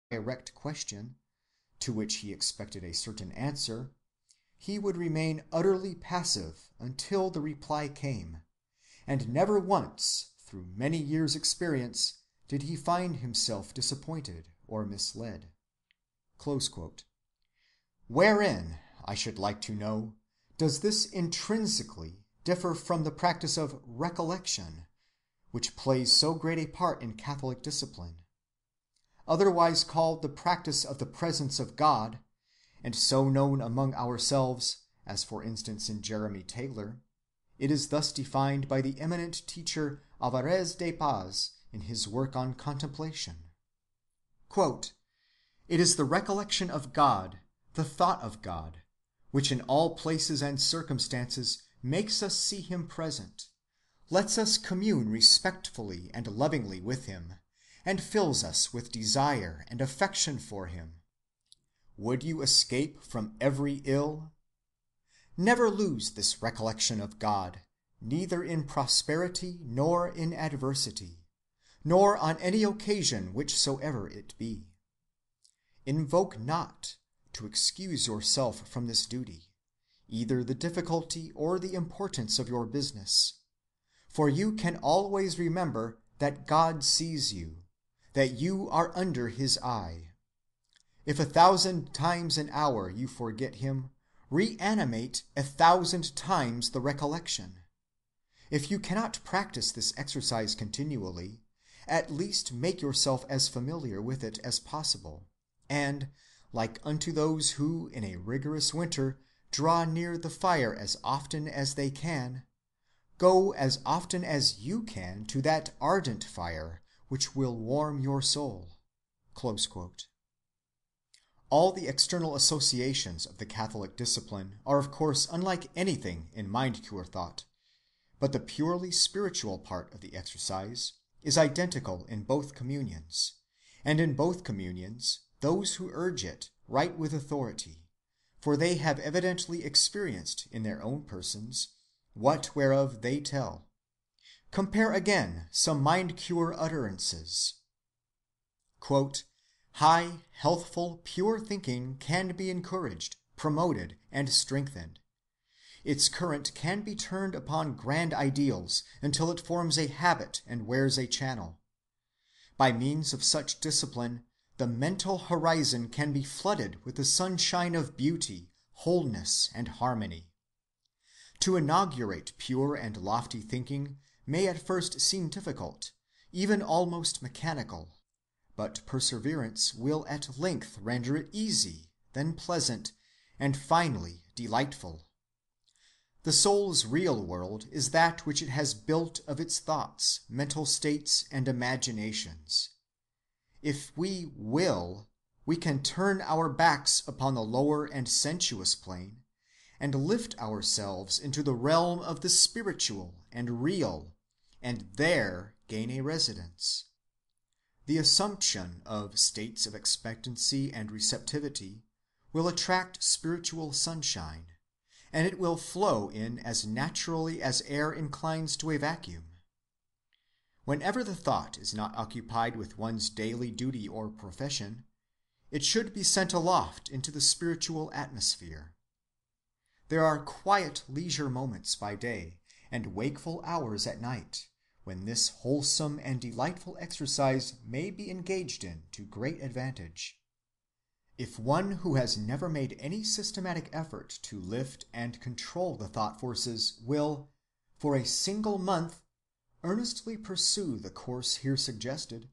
direct question, to which he expected a certain answer, he would remain utterly passive until the reply came, and never once through many years' experience did he find himself disappointed or misled." Wherein, I should like to know, does this intrinsically differ from the practice of recollection, which plays so great a part in Catholic discipline, otherwise called the practice of the presence of God, and so known among ourselves, as for instance in Jeremy Taylor? It is thus defined by the eminent teacher Alvarez de Paz in his work on contemplation. Quote, "It is the recollection of God, the thought of God, which in all places and circumstances makes us see him present, lets us commune respectfully and lovingly with him, and fills us with desire and affection for him. Would you escape from every ill? Never lose this recollection of God, neither in prosperity nor in adversity, nor on any occasion whichsoever it be. Invoke not, to excuse yourself from this duty, either the difficulty or the importance of your business, for you can always remember that God sees you, that you are under his eye. If 1,000 times an hour you forget him, reanimate 1,000 times the recollection. If you cannot practice this exercise continually, at least make yourself as familiar with it as possible, and, like unto those who in a rigorous winter draw near the fire as often as they can, go as often as you can to that ardent fire which will warm your soul." All the external associations of the Catholic discipline are of course unlike anything in mind-cure thought, but the purely spiritual part of the exercise is identical in both communions, and in both communions those who urge it write with authority, for they have evidently experienced in their own persons what whereof they tell. Compare again some mind-cure utterances. Quote, "High, healthful, pure thinking can be encouraged, promoted, and strengthened. Its current can be turned upon grand ideals until it forms a habit and wears a channel. By means of such discipline, the mental horizon can be flooded with the sunshine of beauty, wholeness, and harmony. To inaugurate pure and lofty thinking may at first seem difficult, even almost mechanical, but perseverance will at length render it easy, then pleasant, and finally delightful. The soul's real world is that which it has built of its thoughts, mental states, and imaginations. If we will, we can turn our backs upon the lower and sensuous plane, and lift ourselves into the realm of the spiritual and real, and there gain a residence. The assumption of states of expectancy and receptivity will attract spiritual sunshine, and it will flow in as naturally as air inclines to a vacuum. Whenever the thought is not occupied with one's daily duty or profession, it should be sent aloft into the spiritual atmosphere. There are quiet leisure moments by day, and wakeful hours at night, when this wholesome and delightful exercise may be engaged in to great advantage. If one who has never made any systematic effort to lift and control the thought forces will, for a single month, earnestly pursue the course here suggested,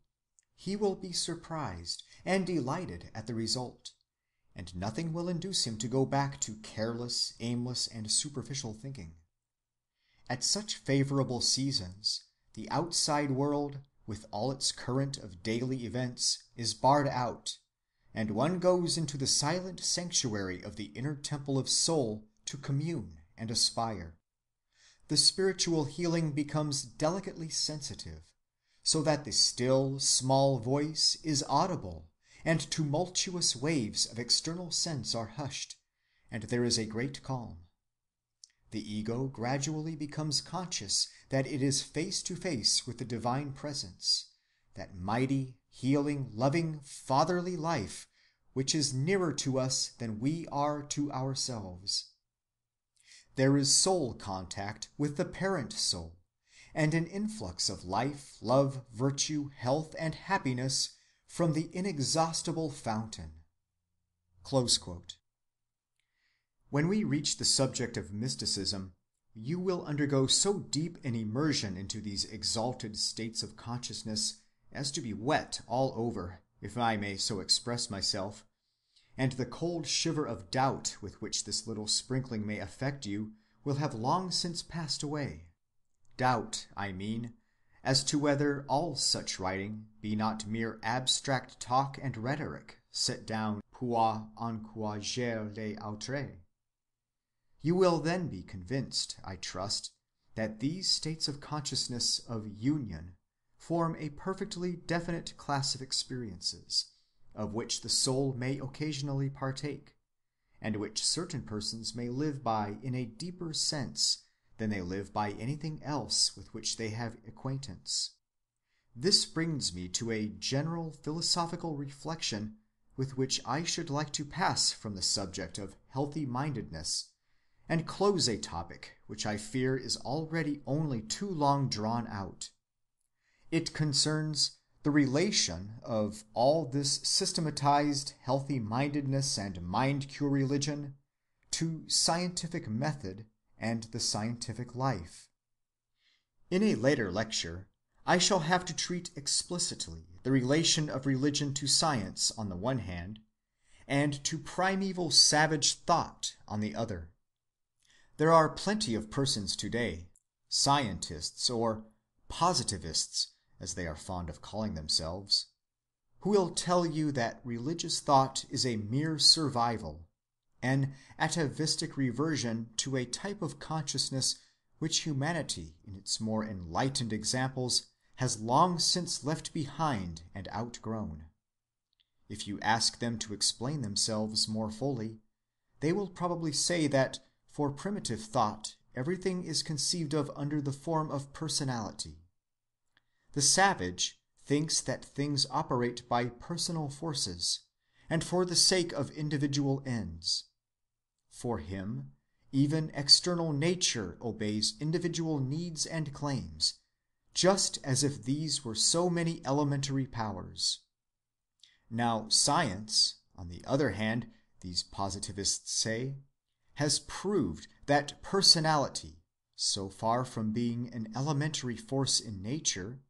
he will be surprised and delighted at the result, and nothing will induce him to go back to careless, aimless, and superficial thinking. At such favorable seasons, the outside world, with all its current of daily events, is barred out, and one goes into the silent sanctuary of the inner temple of soul to commune and aspire. The spiritual healing becomes delicately sensitive, so that the still, small voice is audible, and tumultuous waves of external sense are hushed, and there is a great calm. The ego gradually becomes conscious that it is face to face with the divine presence, that mighty, healing, loving, fatherly life, which is nearer to us than we are to ourselves. There is soul contact with the parent soul, and an influx of life, love, virtue, health, and happiness from the inexhaustible fountain." Close quote. When we reach the subject of mysticism, you will undergo so deep an immersion into these exalted states of consciousness as to be wet all over, if I may so express myself, and the cold shiver of doubt with which this little sprinkling may affect you will have long since passed away. Doubt, I mean, as to whether all such writing be not mere abstract talk and rhetoric set down pour encourager les autres. You will then be convinced, I trust, that these states of consciousness of union form a perfectly definite class of experiences, of which the soul may occasionally partake, and which certain persons may live by in a deeper sense than they live by anything else with which they have acquaintance. This brings me to a general philosophical reflection with which I should like to pass from the subject of healthy-mindedness and close a topic which I fear is already only too long drawn out. It concerns the relation of all this systematized healthy-mindedness and mind-cure religion to scientific method and the scientific life. In a later lecture, I shall have to treat explicitly the relation of religion to science on the one hand, and to primeval savage thought on the other. There are plenty of persons today, scientists or positivists, as they are fond of calling themselves, who will tell you that religious thought is a mere survival, an atavistic reversion to a type of consciousness which humanity in its more enlightened examples has long since left behind and outgrown. If you ask them to explain themselves more fully, they will probably say that for primitive thought everything is conceived of under the form of personality. The savage thinks that things operate by personal forces, and for the sake of individual ends. For him, even external nature obeys individual needs and claims, just as if these were so many elementary powers. Now science, on the other hand, these positivists say, has proved that personality, so far from being an elementary force in nature,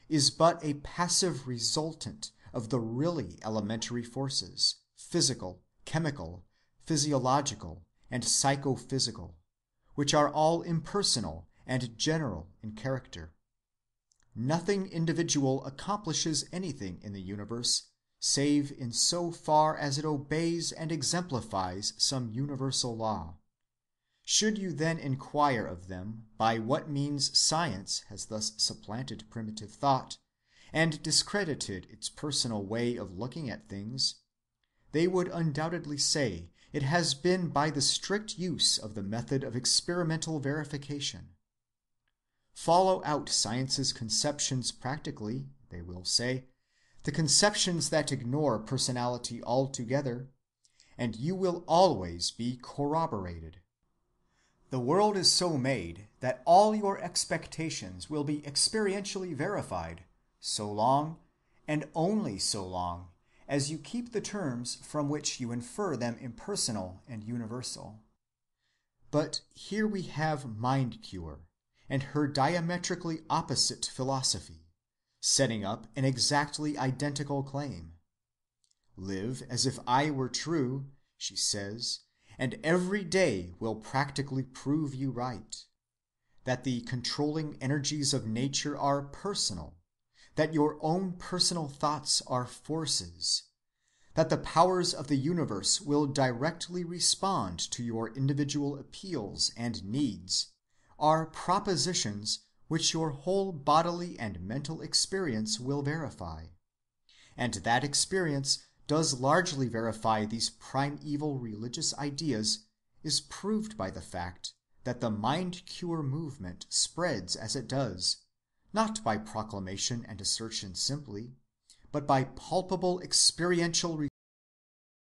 is but a passive resultant of the really elementary forces, physical, chemical, physiological, and psychophysical, which are all impersonal and general in character. Nothing individual accomplishes anything in the universe save in so far as it obeys and exemplifies some universal law. Should you then inquire of them by what means science has thus supplanted primitive thought and discredited its personal way of looking at things, they would undoubtedly say it has been by the strict use of the method of experimental verification. Follow out science's conceptions practically, they will say, the conceptions that ignore personality altogether, and you will always be corroborated. The world is so made that all your expectations will be experientially verified, so long, and only so long, as you keep the terms from which you infer them impersonal and universal. But here we have mind-cure, and her diametrically opposite philosophy, setting up an exactly identical claim. Live as if I were true, she says, and every day will practically prove you right. That the controlling energies of nature are personal, that your own personal thoughts are forces, that the powers of the universe will directly respond to your individual appeals and needs, are propositions which your whole bodily and mental experience will verify. And that experience does largely verify these primeval religious ideas is proved by the fact that the mind-cure movement spreads as it does, not by proclamation and assertion simply, but by palpable experiential